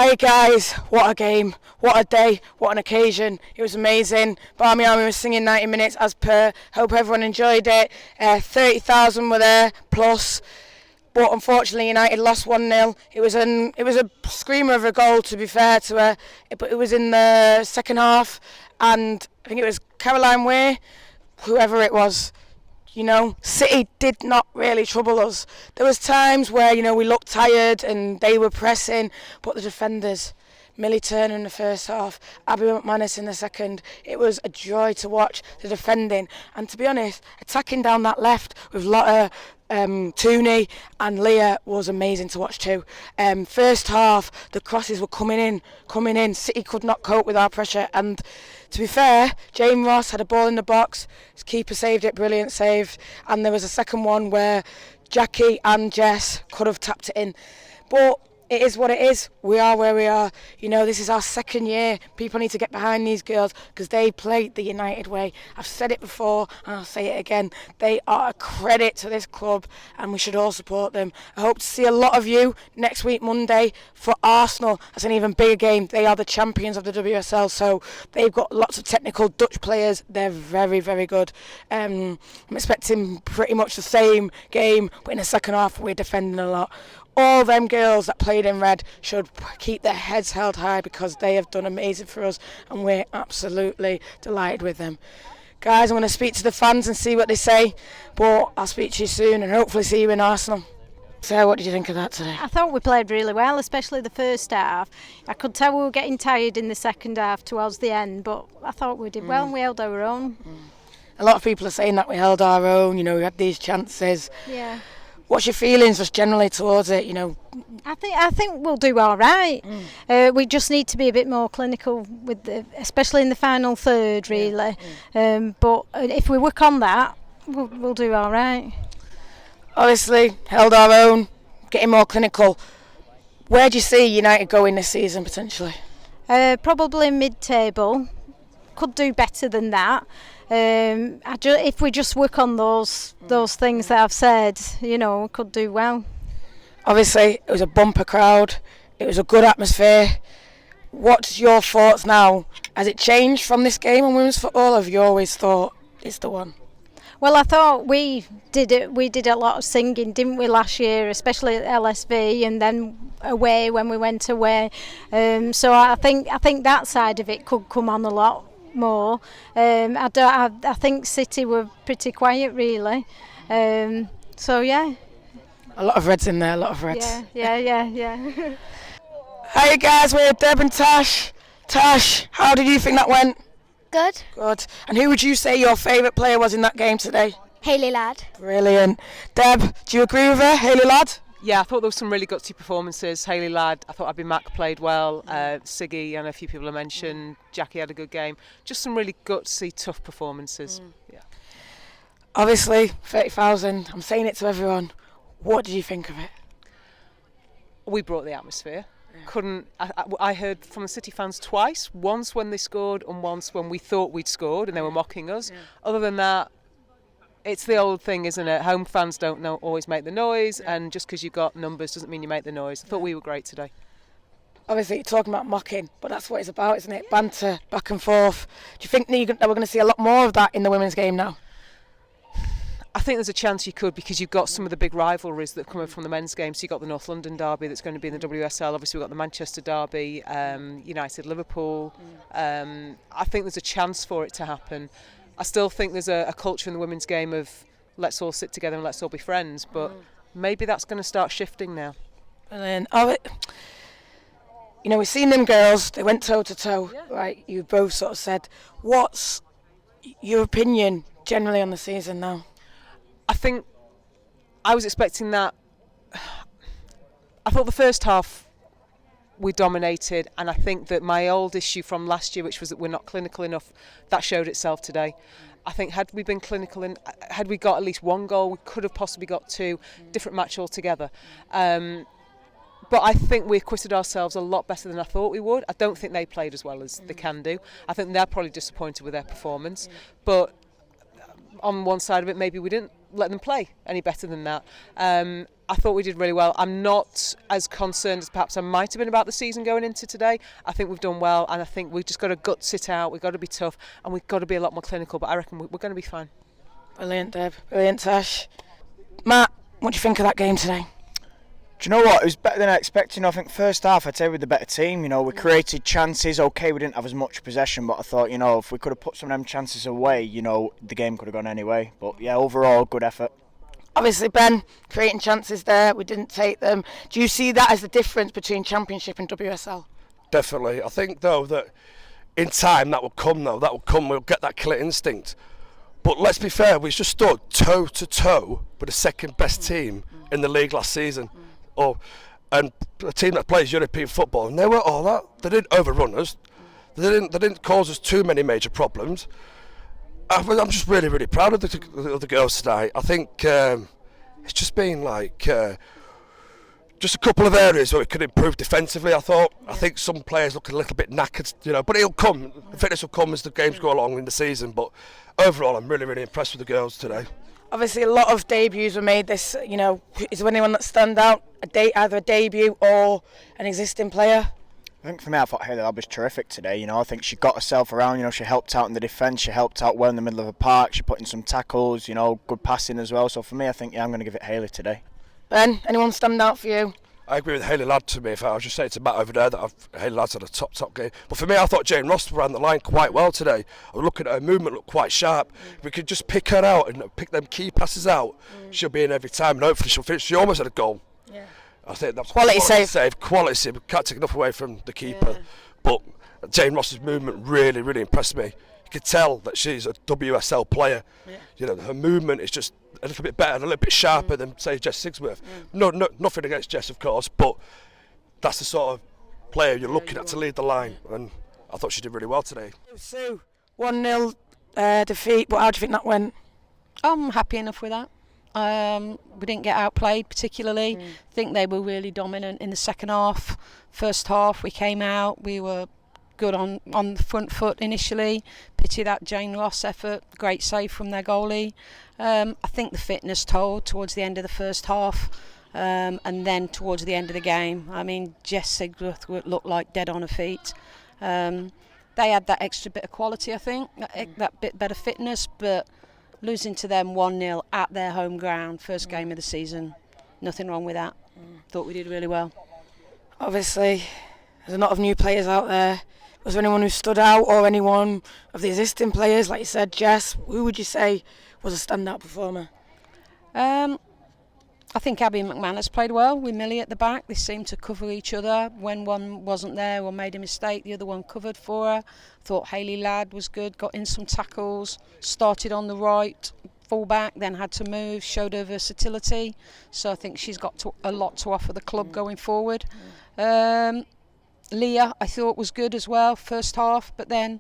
Hi guys, what a game, what a day, what an occasion. It was amazing. Barmy Army was singing 90 minutes as per. Hope everyone enjoyed it. 30,000 were there plus. But unfortunately United lost 1-0. It was a screamer of a goal, to be fair to her. But it was in the second half, and I think it was Caroline Way, whoever it was. City did not really trouble us. There was times where, we looked tired and they were pressing, but the defenders, Millie Turner in the first half, Abby McManus in the second, it was a joy to watch the defending. And to be honest, attacking down that left with Lotta, Tooney and Leah was amazing to watch too. First half, the crosses were coming in. City could not cope with our pressure, and to be fair, Jane Ross had a ball in the box, his keeper saved it, brilliant save, and there was a second one where Jackie and Jess could have tapped it in. But it is what it is. We are where we are. This is our second year. People need to get behind these girls because they played the United way. I've said it before and I'll say it again. They are a credit to this club and we should all support them. I hope to see a lot of you next week, Monday, for Arsenal. That's an even bigger game. They are the champions of the WSL, so they've got lots of technical Dutch players. They're very, very good. I'm expecting pretty much the same game, but in the second half we're defending a lot. All them girls that played in red should keep their heads held high because they have done amazing for us and we're absolutely delighted with them. Guys, I'm going to speak to the fans and see what they say, but I'll speak to you soon and hopefully see you in Arsenal. So what did you think of that today? I thought we played really well, especially the first half. I could tell we were getting tired in the second half towards the end, but I thought we did well and we held our own. A lot of people are saying that we held our own, we had these chances. Yeah. What's your feelings just generally towards it, I think we'll do all right. We just need to be a bit more clinical, especially in the final third, really. But if we work on that, we'll do all right. Obviously, held our own, getting more clinical. Where do you see United going this season, potentially? Probably mid-table. Could do better than that. If we just work on those things that I've said, we could do well. Obviously, it was a bumper crowd. It was a good atmosphere. What's your thoughts now? Has it changed from this game on women's football? Or have you always thought it's the one? Well, I thought we did it. We did a lot of singing, didn't we, last year, especially at LSV, and then away when we went away. So I think that side of it could come on a lot more. I think City were pretty quiet, really. So yeah. A lot of reds in there. A lot of reds. Yeah. Hey guys, we're Deb and Tash. Tash, how did you think that went? Good. Good. And who would you say your favourite player was in that game today? Hayley Ladd. Brilliant. Deb, do you agree with her, Hayley Ladd? Yeah, I thought there were some really gutsy performances. Hayley Ladd, I thought Abby Mack played well. Siggy, and a few people have mentioned. Jackie had a good game. Just some really gutsy, tough performances. Yeah. Obviously, 30,000. I'm saying it to everyone. What did you think of it? We brought the atmosphere. I heard from the City fans twice. Once when they scored and once when we thought we'd scored and they were mocking us. Other than that, it's the old thing, isn't it? Home fans don't always make the noise, and just because you've got numbers doesn't mean you make the noise. I thought we were great today. Obviously, you're talking about mocking, but that's what it's about, isn't it? Banter, back and forth. Do you think that we're going to see a lot more of that in the women's game now? I think there's a chance you could, because you've got some of the big rivalries that come from the men's game. So you've got the North London derby that's going to be in the WSL. Obviously, we've got the Manchester derby, United Liverpool. I think there's a chance for it to happen. I still think there's a culture in the women's game of let's all sit together and let's all be friends, but maybe that's going to start shifting now. And then, we've seen them girls, they went toe to toe, right? You both sort of said. What's your opinion generally on the season now? I think I was expecting that. I thought the first half we dominated, and I think that my old issue from last year, which was that we're not clinical enough, that showed itself today. I think had we been clinical and had we got at least one goal, we could have possibly got two. Different match altogether. But I think we acquitted ourselves a lot better than I thought we would. I don't think they played as well as they can do. I think they're probably disappointed with their performance. But on one side of it, maybe we didn't let them play any better than that. I thought we did really well. I'm not as concerned as perhaps I might have been about the season going into today. I think we've done well, and I think we've just got to gut sit out. We've got to be tough, and we've got to be a lot more clinical. But I reckon we're going to be fine. Brilliant, Deb. Brilliant, Tash. Matt, what do you think of that game today? Do you know what? It was better than I expected. I think first half, I'd say we were the better team. We created chances. Okay, we didn't have as much possession, but I thought, if we could have put some of them chances away, the game could have gone anyway. But yeah, overall, good effort. Obviously, Ben, creating chances there, we didn't take them. Do you see that as the difference between Championship and WSL? Definitely. I think, though, that in time that will come, we'll get that killer instinct. But let's be fair, we just stood toe to toe with the second best team in the league last season. And a team that plays European football, and they were all that. They didn't overrun us. They didn't cause us too many major problems. I'm just really, really proud of the girls tonight. I think it's just been like just a couple of areas where we could improve defensively. I think some players look a little bit knackered, but it'll come. The fitness will come as the games go along in the season. But overall, I'm really, really impressed with the girls today. Obviously, a lot of debuts were made this. Is there anyone that stand out? Either a debut or an existing player? I think for me, I thought Hayley Ladd was terrific today. I think she got herself around. She helped out in the defence. She helped out well in the middle of the park. She put in some tackles. Good passing as well. So for me, I think I'm going to give it Hayley today. Ben, anyone stand out for you? I agree with Hayley Ladd. To me, if I was just saying to Matt over there that Hayley Ladd's had a top game. But for me, I thought Jane Ross ran the line quite well today. I was looking at her movement, looked quite sharp. If we could just pick her out and pick them key passes out, she'll be in every time, and hopefully she'll finish. She almost had a goal. Yeah. I think that's quality save. Quality save. We can't take enough away from the keeper. Yeah. But Jane Ross's movement really, really impressed me. You could tell that she's a WSL player. Yeah. Her movement is just a little bit better, a little bit sharper than, say, Jess Sigsworth. No, nothing against Jess, of course, but that's the sort of player you're looking at to lead the line, and I thought she did really well today. Sue, 1-0 defeat, but how do you think that went? I'm happy enough with that. We didn't get outplayed particularly. I think they were really dominant in the second half. First half we came out, we were good on the front foot initially. Pity that Jane Ross effort, great save from their goalie. I think the fitness told towards the end of the first half, and then towards the end of the game. I mean, Jess Sigsworth looked like dead on her feet. They had that extra bit of quality, I think, that bit better fitness, but losing to them 1-0 at their home ground, first game of the season, nothing wrong with that. Thought we did really well. Obviously, there's a lot of new players out there. Was there anyone who stood out, or anyone of the existing players, like you said, Jess? Who would you say was a standout performer? I think Abby McManus played well with Millie at the back. They seemed to cover each other. When one wasn't there or made a mistake, the other one covered for her. I thought Hayley Ladd was good, got in some tackles, started on the right, full-back, then had to move, showed her versatility. So I think she's got a lot to offer the club going forward. Leah, I thought, was good as well, first half, but then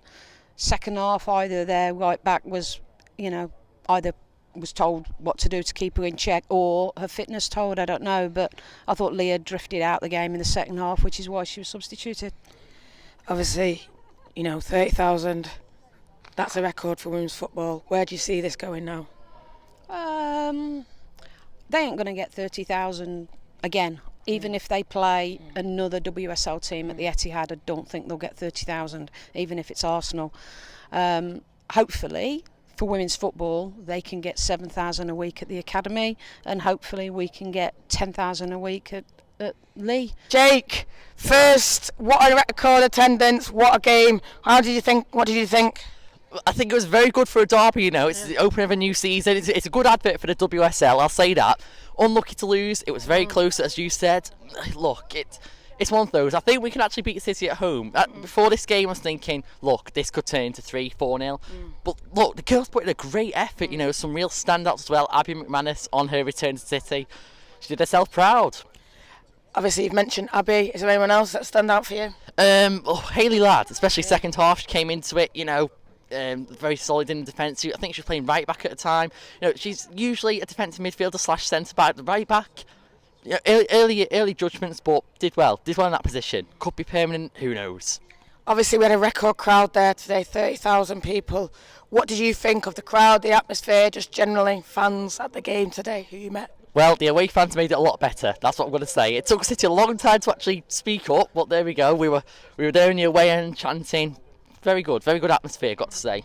second half, either their right back was, either was told what to do to keep her in check, or her fitness told, I don't know, but I thought Leah drifted out the game in the second half, which is why she was substituted. Obviously, 30,000, that's a record for women's football. Where do you see this going now? They ain't going to get 30,000 again. Even if they play another WSL team at the Etihad, I don't think they'll get 30,000, even if it's Arsenal. Hopefully, for women's football, they can get 7,000 a week at the academy, and hopefully we can get 10,000 a week at Lee. Jake, first, what a record attendance, what a game. What did you think? I think it was very good for a derby, It's the opening of a new season. It's a good advert for the WSL, I'll say that. Unlucky to lose. It was very close, as you said. Look, it's one of those. I think we can actually beat City at home. Before this game, I was thinking, look, this could turn into 3-4-0. But look, the girls put in a great effort, Some real standouts as well. Abby McManus on her return to City. She did herself proud. Obviously, you've mentioned Abby. Is there anyone else that stand out for you? Hayley Ladd, especially second half. She came into it, very solid in defence. I think she was playing right back at the time. She's usually a defensive midfielder / centre back. The right back, early judgments, but did well in that position. Could be permanent. Who knows? Obviously, we had a record crowd there today, 30,000 people. What did you think of the crowd, the atmosphere, just generally fans at the game today who you met? Well, the away fans made it a lot better. That's what I'm going to say. It took City a long time to actually speak up, but there we go. We were there in the away end chanting. Very good atmosphere, got to say.